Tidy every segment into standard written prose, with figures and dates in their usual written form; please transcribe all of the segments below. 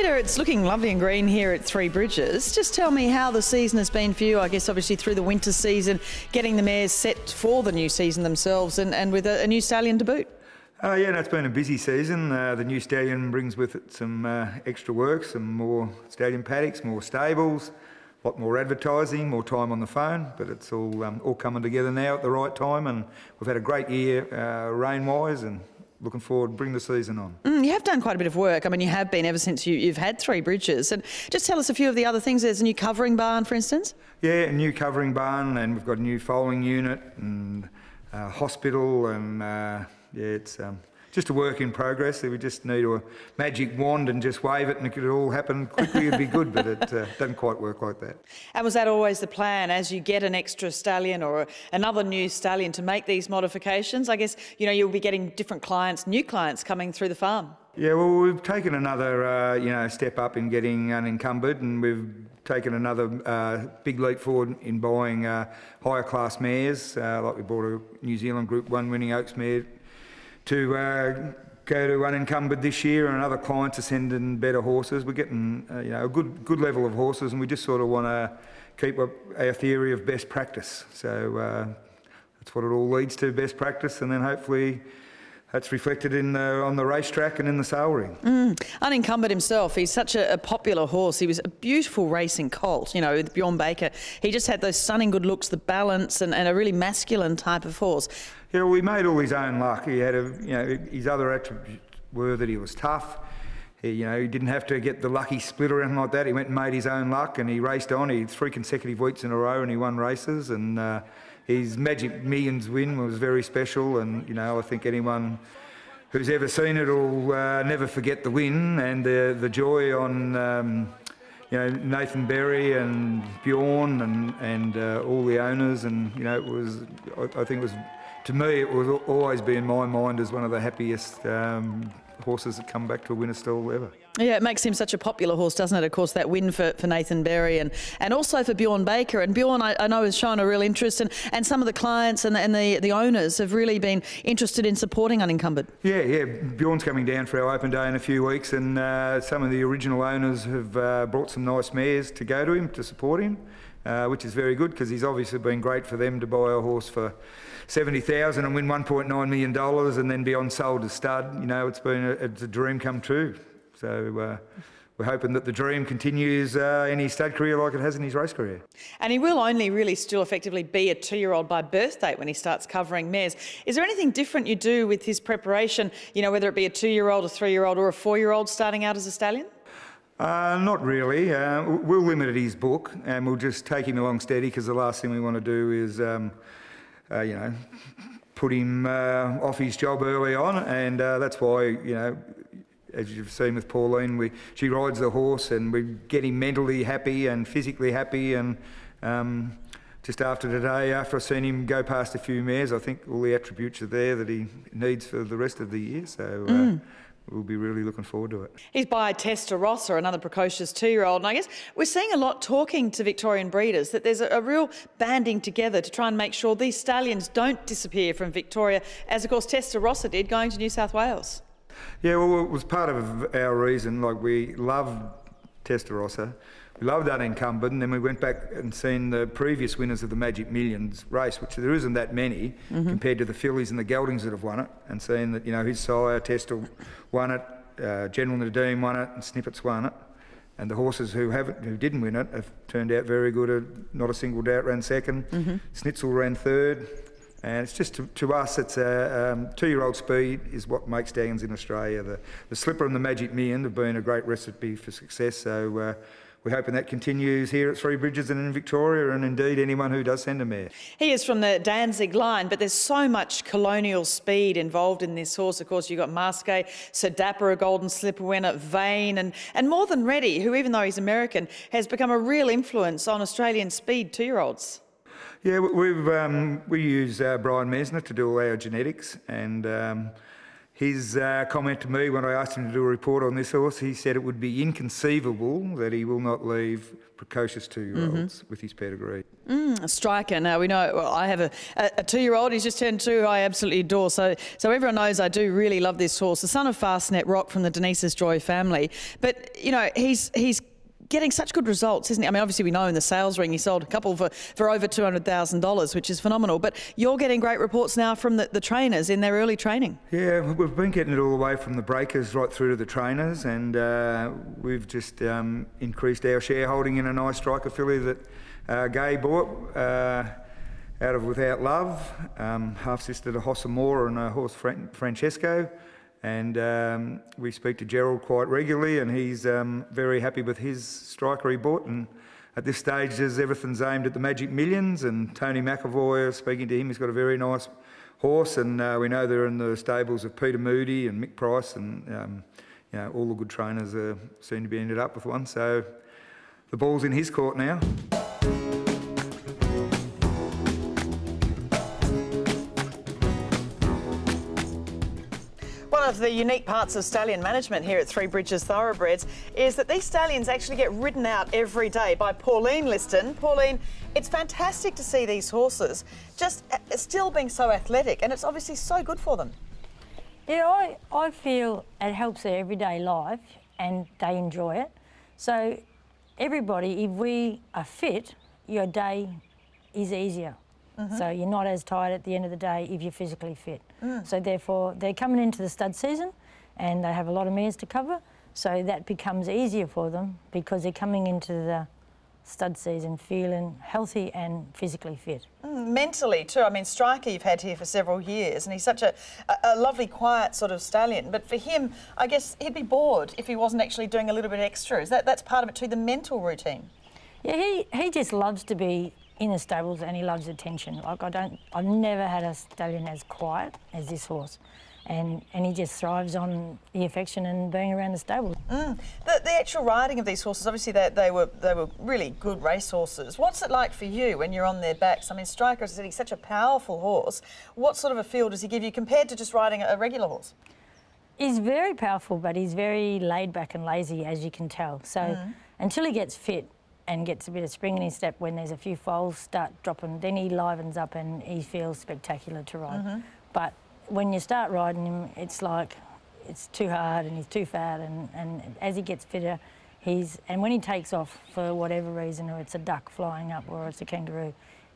Peter, it's looking lovely and green here at Three Bridges. Just tell me how the season has been for you, I guess obviously through the winter season, getting the mares set for the new season themselves and with a new stallion to boot. Yeah, no, it's been a busy season. The new stallion brings with it some extra work, some more stallion paddocks, more stables, a lot more advertising, more time on the phone, but it's all coming together now at the right time, and we've had a great year rain-wise, and looking forward to bring the season on. You have done quite a bit of work. I mean, you have been ever since you've had Three Bridges. And just tell us a few of the other things. There's a new covering barn, for instance. Yeah, a new covering barn, and we've got a new foaling unit and hospital, and yeah, it's just a work in progress. We just need a magic wand and just wave it and it could all happen quickly. It'd be good, but it doesn't quite work like that. And was that always the plan, as you get an extra stallion or another new stallion, to make these modifications? I guess, you know, you'll be getting different clients, new clients coming through the farm. Yeah, well, we've taken another, step up in getting unencumbered, and we've taken another big leap forward in buying higher class mares. Like we bought a New Zealand Group 1 winning Oaks mare to go to unencumbered this year, and other clients are sending better horses. We're getting a good level of horses, and we just sort of want to keep up our theory of best practice. So that's what it all leads to, best practice, and then hopefully that's reflected on the racetrack and in the sale ring. Unencumbered himself, he's such a popular horse. He was a beautiful racing colt, with Bjorn Baker. He just had those stunning good looks, the balance, and a really masculine type of horse. Yeah, well, he made all his own luck. He had his other attributes were that he was tough. He didn't have to get the lucky split or anything like that. He went and made his own luck, and he raced on. He had 3 consecutive weeks in a row, and he won races. And his Magic Millions win was very special. And I think anyone who's ever seen it will never forget the win and the joy on Nathan Berry and Bjorn and all the owners. And it was, I think it was, to me, it will always be in my mind as one of the happiest horses that come back to a winner's stall ever. Yeah, it makes him such a popular horse, doesn't it? Of course, that win for Nathan Berry and also for Bjorn Baker. And Bjorn, I know, has shown a real interest, and some of the clients and the owners have really been interested in supporting unencumbered. Yeah. Bjorn's coming down for our open day in a few weeks, and some of the original owners have brought some nice mares to go to him, to support him, which is very good, because he's obviously been great for them to buy a horse for $70,000 and win $1.9 million and then be on sold as stud. It's a dream come true. So we're hoping that the dream continues in his stud career like it has in his race career. And he will only really still effectively be a 2-year-old by birth date when he starts covering mares. Is there anything different you do with his preparation, whether it be a 2-year-old, a 3-year-old or a 4-year-old starting out as a stallion? Not really. We'll limit at his book, and we'll just take him along steady, because the last thing we want to do is put him off his job early on, and that's why, as you've seen with Pauline, she rides the horse, and we get him mentally happy and physically happy. And just after today, after I've seen him go past a few mares, I think all the attributes are there that he needs for the rest of the year. So we'll be really looking forward to it. He's by Testarossa, another precocious 2-year-old. And I guess we're seeing a lot talking to Victorian breeders that there's a real banding together to try and make sure these stallions don't disappear from Victoria, as of course Testarossa did going to New South Wales. Yeah, well, it was part of our reason. Like, we loved Testarossa, we loved unencumbered, and then we went back and seen the previous winners of the Magic Millions race, which there isn't that many compared to the fillies and the geldings that have won it, and seeing that his sire Testa won it, General Nadeem won it, and Snippets won it, and the horses who didn't win it have turned out very good. Not a single doubt ran second. Schnitzel ran third. And it's just, to us, it's a 2-year-old speed is what makes stallions in Australia. The Slipper and the Magic Million have been a great recipe for success. So we're hoping that continues here at Three Bridges and in Victoria, and indeed anyone who does send a mare. He is from the Danzig line, but there's so much colonial speed involved in this horse. Of course, you've got Masque, Sir Dapper, a Golden Slipper winner, Vane, and More Than Ready, who, even though he's American, has become a real influence on Australian speed 2-year-olds. Yeah, we use Brian Mesner to do all our genetics, and His comment to me when I asked him to do a report on this horse, he said it would be inconceivable that he will not leave precocious 2-year-olds with his pedigree. A striker. Now, we know, well, I have a 2-year-old, he's just turned 2, I absolutely adore. So everyone knows I do really love this horse, the son of Fastnet Rock from the Denise's Joy family. But, you know, he's getting such good results, isn't he? I mean, obviously we know in the sales ring he sold a couple for over $200,000, which is phenomenal. But you're getting great reports now from the trainers in their early training. Yeah, we've been getting it all the way from the breakers right through to the trainers, and we've just increased our shareholding in a nice striker filly that Gay bought out of Without Love, half-sister to Hossamore and a horse Francesco. And we speak to Gerald quite regularly, and he's very happy with his striker he bought. And at this stage, everything's aimed at the Magic Millions, and Tony McAvoy, speaking to him, he's got a very nice horse, and we know they're in the stables of Peter Moody and Mick Price, and you know, all the good trainers seem to be ended up with one. So the ball's in his court now. One of the unique parts of stallion management here at Three Bridges Thoroughbreds is that these stallions actually get ridden out every day by Pauline Liston. Pauline, it's fantastic to see these horses just still being so athletic, and it's obviously so good for them. Yeah, I feel it helps their everyday life and they enjoy it. So everybody, if we are fit, your day is easier. So you're not as tired at the end of the day if you're physically fit. So therefore, they're coming into the stud season and they have a lot of mares to cover, so that becomes easier for them because they're coming into the stud season feeling healthy and physically fit. Mentally too. I mean, Striker you've had here for several years, and he's such a lovely, quiet sort of stallion. But for him, I guess he'd be bored if he wasn't actually doing a little bit extra. That's part of it too, the mental routine. Yeah, he just loves to be in the stables and he loves attention. Like I've never had a stallion as quiet as this horse, and he just thrives on the affection and being around the stable. The actual riding of these horses, obviously they were really good race horses. What's it like for you when you're on their backs? I mean, Striker, as I said, he's such a powerful horse. What sort of a feel does he give you compared to just riding a regular horse? He's very powerful, but he's very laid back and lazy, as you can tell. So until he gets fit and gets a bit of spring in his step, when there's a few foals start dropping, then he livens up and he feels spectacular to ride. But when you start riding him, it's like it's too hard and he's too fat, and as he gets fitter, and when he takes off for whatever reason, or it's a duck flying up or it's a kangaroo,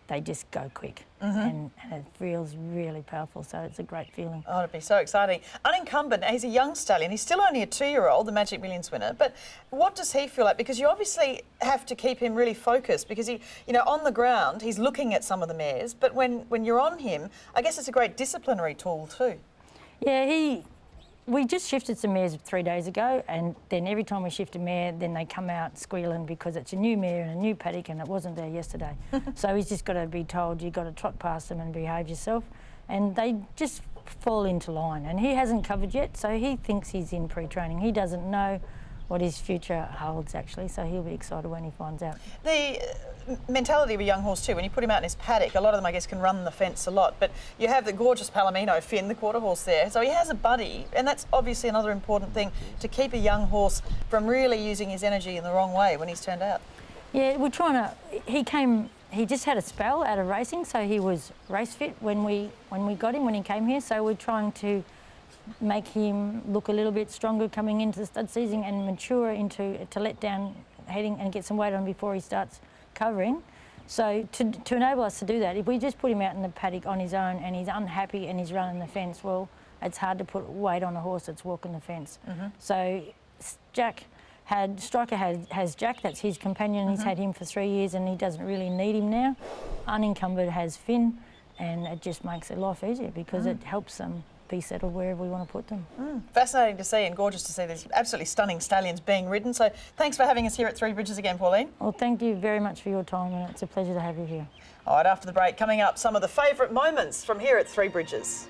they just go quick, and it feels really powerful, so it's a great feeling. Oh, it'd be so exciting. Unencumbered, he's a young stallion, he's still only a 2-year-old, the Magic Millions winner, but what does he feel like? Because you obviously have to keep him really focused, because he, you know, on the ground, he's looking at some of the mares, but when you're on him, I guess it's a great disciplinary tool too. Yeah, we just shifted some mares 3 days ago, and then every time we shift a mare, then they come out squealing because it's a new mare and a new paddock and it wasn't there yesterday. So he's just got to be told, you've got to trot past them and behave yourself. And they just fall into line. And he hasn't covered yet, so he thinks he's in pre-training. He doesn't know what his future holds, actually, so he'll be excited when he finds out. The mentality of a young horse too, when you put him out in his paddock, a lot of them I guess can run the fence a lot, but you have the gorgeous Palomino, Finn, the quarter horse there, so he has a buddy, and that's obviously another important thing to keep a young horse from really using his energy in the wrong way when he's turned out. Yeah, we're trying to, he just had a spell out of racing, so he was race fit when we got him, when he came here, so we're trying to make him look a little bit stronger coming into the stud season and mature to let down heading and get some weight on before he starts covering. So to enable us to do that, if we just put him out in the paddock on his own and he's unhappy and he's running the fence, well, it's hard to put weight on a horse that's walking the fence. So Striker has Jack, that's his companion, he's had him for 3 years and he doesn't really need him now. Unencumbered has Finn, and it just makes their life easier because it helps them be settled wherever we want to put them. Fascinating to see and gorgeous to see these absolutely stunning stallions being ridden. So thanks for having us here at Three Bridges again, Pauline. Well, thank you very much for your time, and it's a pleasure to have you here. All right, after the break, coming up, some of the favourite moments from here at Three Bridges.